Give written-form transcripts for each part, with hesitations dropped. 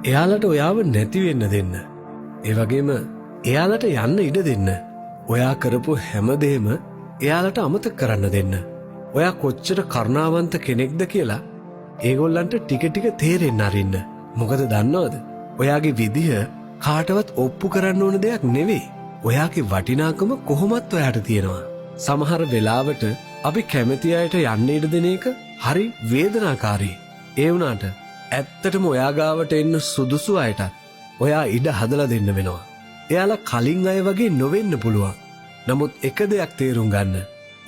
එයාලට ඔයාව නැති වෙන්න දෙන්න. ඒ වගේම එයාලට යන්න ඉඩ දෙන්න. ඔයා කරපු හැමදේම එයාලට අමතක කරන්න දෙන්න. ඔයා කොච්චර කරුණාවන්ත කෙනෙක්ද කියලා ඒගොල්ලන්ට ටික ටික තේරෙන්න අරින්න. මොකද දන්නවද? ඔයාගේ විදිහ කාටවත් ඔප්පු කරන්න ඕන දෙයක් නෙවෙයි. ඔයාගේ වටිනාකම කොහොමත් ඔයාට තියෙනවා. සමහර වෙලාවට අපි කැමති අයට යන්න ඉඩ දෙන එක හරි වේදනාකාරී. ඒ වුණාට ඇත්තටම ඔයා ගාවට එන්න සුදුසු අයට ඔයා ඉඩ හදලා දෙන්න වෙනවා. එයාලා කලින් අය වගේ නොවෙන්න පුළුවන්. නමුත් එක දෙයක් තේරුම් ගන්න.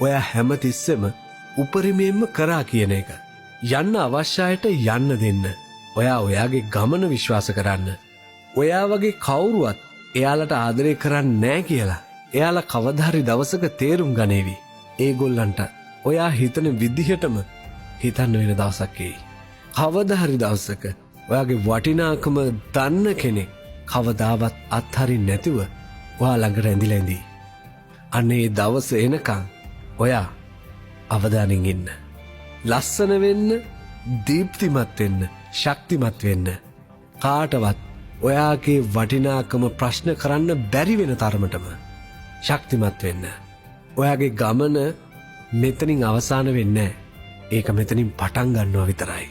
ඔයා හැමතිස්සෙම උපරිමයෙන්ම කරා කියන එක. යන්න අවශ්‍ය අයට යන්න දෙන්න. ඔයා ඔයාගේ ගමන විශ්වාස කරන්න. ඔයා වගේ කවුරුවත් එයාලට ආදරය කරන්නේ නැහැ කියලා එයාලා කවදා හරි දවසක තේරුම් ගනේවි. ඒගොල්ලන්ට ඔයා හිතන විදිහටම හිතන්න වෙන දවසක් එයි. කවදා හරි දවසක ඔයාගේ වටිනාකම දන්න කෙනෙක් කවදාවත් අත්හරින්නේ නැතිව ඔයා ළඟට ඇඳිලා ඉඳී. අන්න ඒ දවස එනකන් ඔයා අවදානෙන් ඉන්න. ලස්සන වෙන්න, දීප්තිමත් වෙන්න, ශක්තිමත් වෙන්න. කාටවත් ඔයාගේ වටිනාකම ප්‍රශ්න කරන්න බැරි වෙන තරමටම ශක්තිමත් වෙන්න. ඔයාගේ ගමන මෙතනින් අවසාන වෙන්නේ නැහැ. ඒක මෙතනින් පටන් ගන්නවා විතරයි.